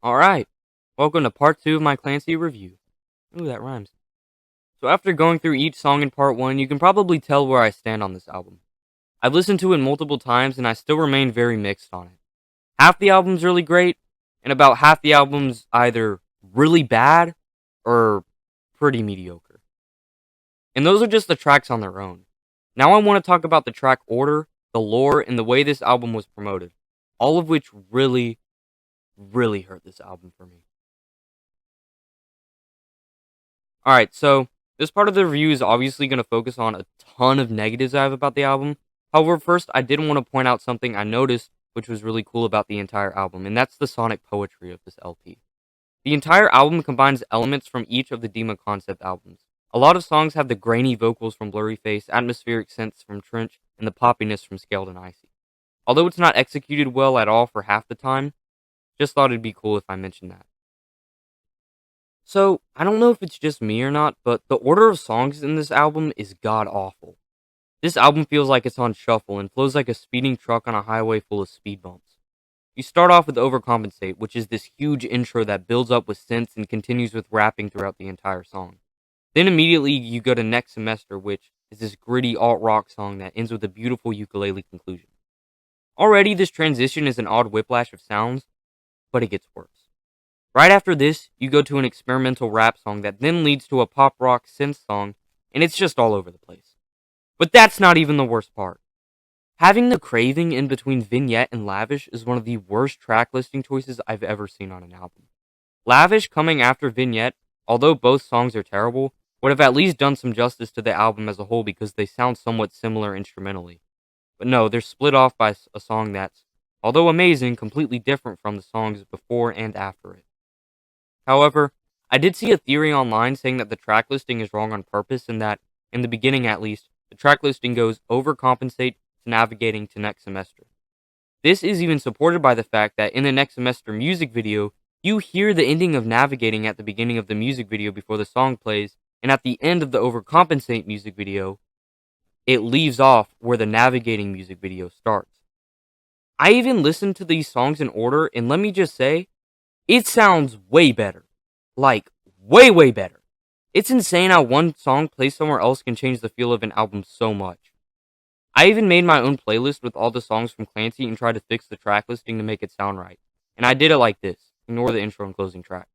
Alright, welcome to part 2 of my Clancy review. Ooh, that rhymes. So after going through each song in part 1, you can probably tell where I stand on this album. I've listened to it multiple times and I still remain very mixed on it. Half the album's really great, and about half the album's either really bad or pretty mediocre. And those are just the tracks on their own. Now I want to talk about the track order, the lore, and the way this album was promoted. All of which really, really hurt this album for me. Alright, so this part of the review is obviously going to focus on a ton of negatives I have about the album. However, first, I did want to point out something I noticed which was really cool about the entire album, and that's the sonic poetry of this LP. The entire album combines elements from each of the Dema concept albums. A lot of songs have the grainy vocals from Blurry Face, atmospheric synths from Trench, and the poppiness from Scaled and Icy. Although it's not executed well at all for half the time, just thought it'd be cool if I mentioned that. So, I don't know if it's just me or not, but the order of songs in this album is god awful. This album feels like it's on shuffle and flows like a speeding truck on a highway full of speed bumps. You start off with Overcompensate, which is this huge intro that builds up with synths and continues with rapping throughout the entire song. Then immediately you go to Next Semester, which is this gritty alt-rock song that ends with a beautiful ukulele conclusion. Already this transition is an odd whiplash of sounds, but it gets worse. Right after this, you go to an experimental rap song that then leads to a pop rock synth song, and it's just all over the place. But that's not even the worst part. Having the craving in between Vignette and Lavish is one of the worst track listing choices I've ever seen on an album. Lavish coming after Vignette, although both songs are terrible, would have at least done some justice to the album as a whole because they sound somewhat similar instrumentally. But no, they're split off by a song that's, although amazing, completely different from the songs before and after it. However, I did see a theory online saying that the track listing is wrong on purpose and that, in the beginning at least, the track listing goes Overcompensate to Navigating to Next Semester. This is even supported by the fact that in the Next Semester music video, you hear the ending of Navigating at the beginning of the music video before the song plays, and at the end of the Overcompensate music video, it leaves off where the Navigating music video starts. I even listened to these songs in order, and let me just say, it sounds way better. Like, way, way better. It's insane how one song placed somewhere else can change the feel of an album so much. I even made my own playlist with all the songs from Clancy and tried to fix the track listing to make it sound right. And I did it like this. Ignore the intro and closing track.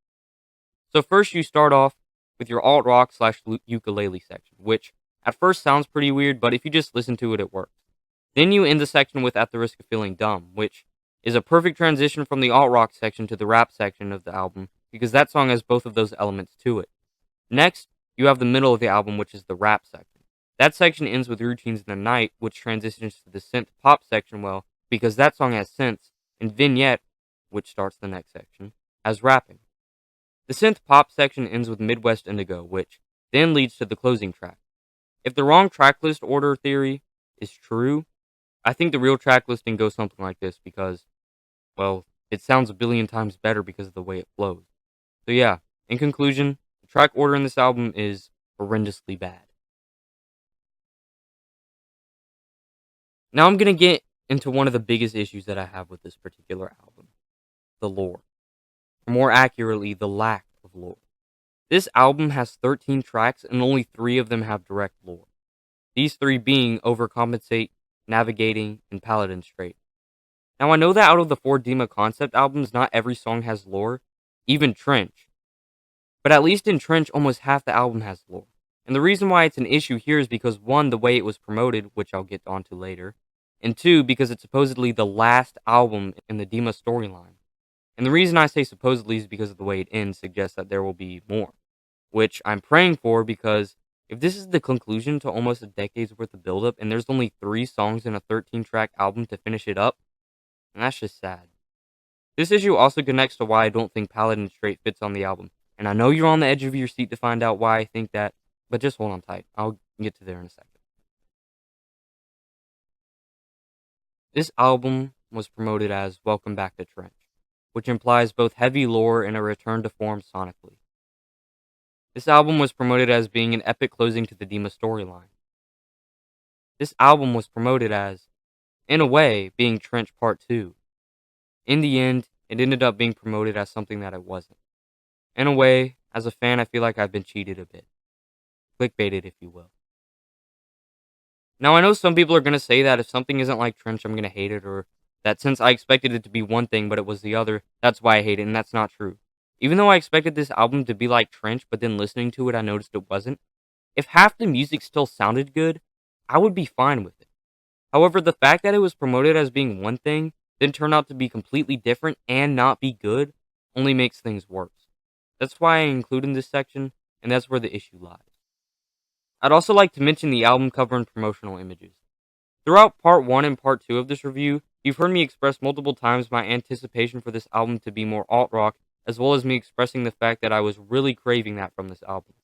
So first you start off with your alt-rock slash ukulele section, which at first sounds pretty weird, but if you just listen to it, it works. Then you end the section with At the Risk of Feeling Dumb, which is a perfect transition from the alt-rock section to the rap section of the album, because that song has both of those elements to it. Next, you have the middle of the album, which is the rap section. That section ends with Routines in the Night, which transitions to the synth pop section well, because that song has synths, and Vignette, which starts the next section, has rapping. The synth pop section ends with Midwest Indigo, which then leads to the closing track. If the wrong track list order theory is true, I think the real track listing goes something like this because, well, it sounds a billion times better because of the way it flows. So yeah, in conclusion, the track order in this album is horrendously bad. Now I'm going to get into one of the biggest issues that I have with this particular album. The lore. Or more accurately, the lack of lore. This album has 13 tracks and only 3 of them have direct lore. These 3 being Overcompensate, Navigating, and Paladin Strait. Now I know that out of the 4 Dema concept albums, not every song has lore, even Trench. But at least in Trench, almost half the album has lore. And the reason why it's an issue here is because 1, the way it was promoted, which I'll get onto later, and 2, because it's supposedly the last album in the Dema storyline. And the reason I say supposedly is because of the way it ends suggests that there will be more, which I'm praying for because if this is the conclusion to almost a decade's worth of buildup and there's only 3 songs in a 13-track album to finish it up, then that's just sad. This issue also connects to why I don't think Paladin Strait fits on the album, and I know you're on the edge of your seat to find out why I think that, but just hold on tight. I'll get to there in a second. This album was promoted as Welcome Back to Trench, which implies both heavy lore and a return to form sonically. This album was promoted as being an epic closing to the Dema storyline. This album was promoted as, in a way, being Trench Part 2. In the end, it ended up being promoted as something that it wasn't. In a way, as a fan, I feel like I've been cheated a bit. Clickbaited, if you will. Now, I know some people are going to say that if something isn't like Trench, I'm going to hate it, or that since I expected it to be one thing but it was the other, that's why I hate it, and that's not true. Even though I expected this album to be like Trench, but then listening to it, I noticed it wasn't. If half the music still sounded good, I would be fine with it. However, the fact that it was promoted as being one thing, then turned out to be completely different and not be good, only makes things worse. That's why I include in this section, and that's where the issue lies. I'd also like to mention the album cover and promotional images. Throughout part 1 and part 2 of this review, you've heard me express multiple times my anticipation for this album to be more alt-rock, as well as me expressing the fact that I was really craving that from this album.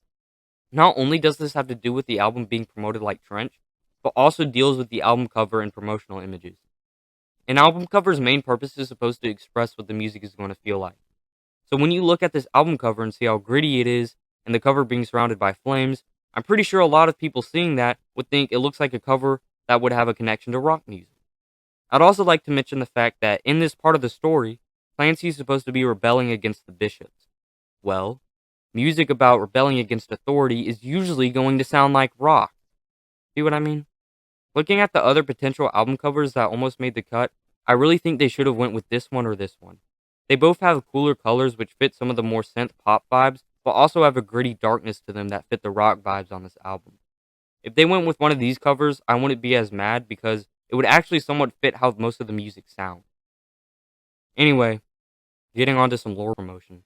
Not only does this have to do with the album being promoted like Trench, but also deals with the album cover and promotional images. An album cover's main purpose is supposed to express what the music is going to feel like. So when you look at this album cover and see how gritty it is, and the cover being surrounded by flames, I'm pretty sure a lot of people seeing that would think it looks like a cover that would have a connection to rock music. I'd also like to mention the fact that in this part of the story, Clancy is supposed to be rebelling against the bishops. Well, music about rebelling against authority is usually going to sound like rock. See what I mean? Looking at the other potential album covers that almost made the cut, I really think they should have went with this one or this one. They both have cooler colors which fit some of the more synth pop vibes, but also have a gritty darkness to them that fit the rock vibes on this album. If they went with one of these covers, I wouldn't be as mad because it would actually somewhat fit how most of the music sounds. Anyway, getting on to some lore promotion.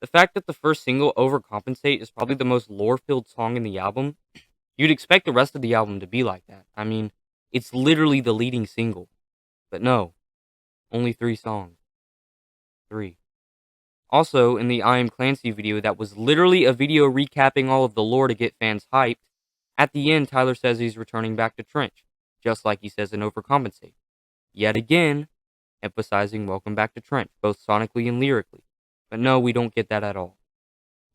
The fact that the first single, Overcompensate, is probably the most lore-filled song in the album, you'd expect the rest of the album to be like that. I mean, it's literally the leading single. But no, only 3 songs. 3. Also, in the I Am Clancy video that was literally a video recapping all of the lore to get fans hyped, at the end Tyler says he's returning back to Trench, just like he says in Overcompensate. Yet again, emphasizing welcome back to Trench, both sonically and lyrically. But no, we don't get that at all.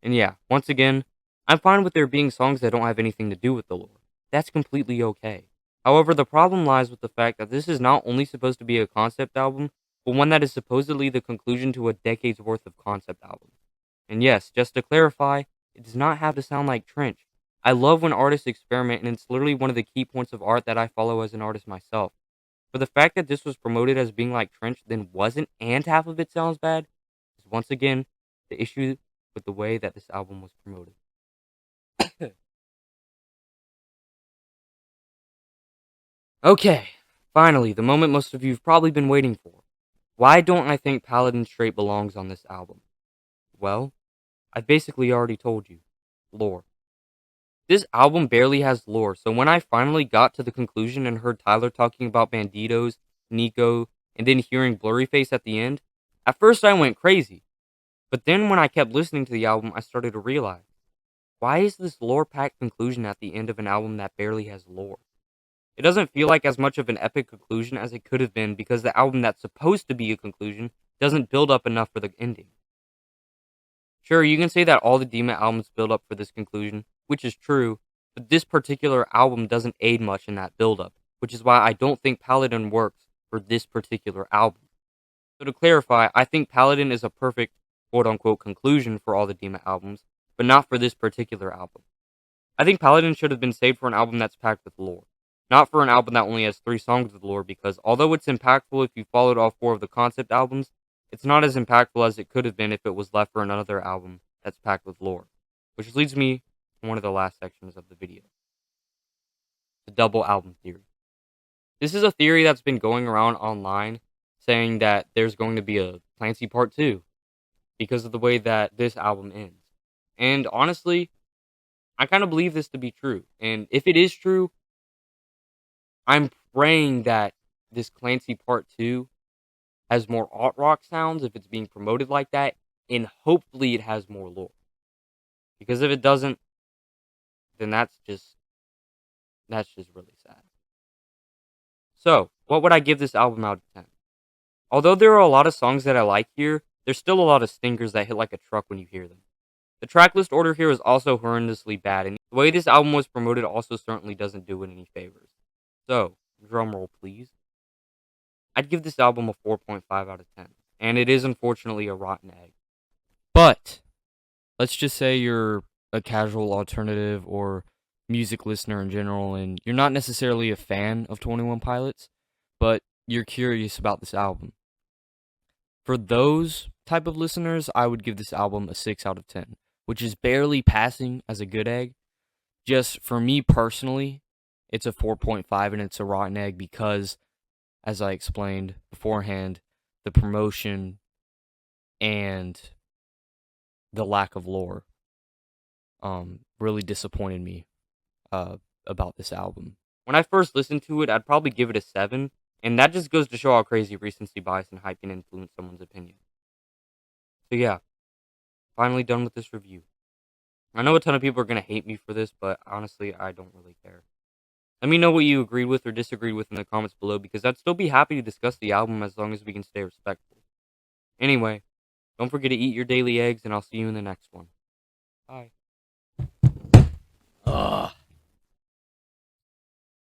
And yeah, once again, I'm fine with there being songs that don't have anything to do with the lore. That's completely okay. However, the problem lies with the fact that this is not only supposed to be a concept album, but one that is supposedly the conclusion to a decade's worth of concept albums. And yes, just to clarify, it does not have to sound like Trench. I love when artists experiment, and it's literally one of the key points of art that I follow as an artist myself. But the fact that this was promoted as being like Trench, then wasn't, and half of it sounds bad, is once again the issue with the way that this album was promoted. Okay, finally, the moment most of you have probably been waiting for. Why don't I think Paladin straight belongs on this album? Well, I've basically already told you. Lore. This album barely has lore, so when I finally got to the conclusion and heard Tyler talking about Banditos, Nico, and then hearing Blurryface at the end, at first I went crazy. But then when I kept listening to the album, I started to realize, why is this lore-packed conclusion at the end of an album that barely has lore? It doesn't feel like as much of an epic conclusion as it could have been because the album that's supposed to be a conclusion doesn't build up enough for the ending. Sure, you can say that all the Demon albums build up for this conclusion, which is true, but this particular album doesn't aid much in that build up, which is why I don't think Paladin works for this particular album. So to clarify, I think Paladin is a perfect quote-unquote conclusion for all the Demon albums, but not for this particular album. I think Paladin should have been saved for an album that's packed with lore. Not for an album that only has 3 songs with lore, because although it's impactful if you followed all 4 of the concept albums, it's not as impactful as it could have been if it was left for another album that's packed with lore. Which leads me to one of the last sections of the video. The double album theory. This is a theory that's been going around online, saying that there's going to be a Clancy Part 2, because of the way that this album ends. And honestly, I kind of believe this to be true. And if it is true, I'm praying that this Clancy Part 2 has more alt rock sounds if it's being promoted like that, and hopefully it has more lore. Because if it doesn't, then that's just really sad. So, what would I give this album out of 10? Although there are a lot of songs that I like here, there's still a lot of stinkers that hit like a truck when you hear them. The tracklist order here is also horrendously bad, and the way this album was promoted also certainly doesn't do it any favors. So, drumroll please. I'd give this album a 4.5 out of 10. and it is unfortunately a rotten egg. But let's just say you're a casual alternative or music listener in general, and you're not necessarily a fan of 21 Pilots, but you're curious about this album. For those type of listeners, I would give this album a 6 out of 10, which is barely passing as a good egg. Just for me personally, it's a 4.5 and it's a rotten egg because, as I explained beforehand, the promotion and the lack of lore really disappointed me about this album. When I first listened to it, I'd probably give it a 7, and that just goes to show how crazy recency bias and hype can influence someone's opinion. So yeah, finally done with this review. I know a ton of people are going to hate me for this, but honestly, I don't really care. Let me know what you agreed with or disagreed with in the comments below, because I'd still be happy to discuss the album as long as we can stay respectful. Anyway, don't forget to eat your daily eggs, and I'll see you in the next one. Bye.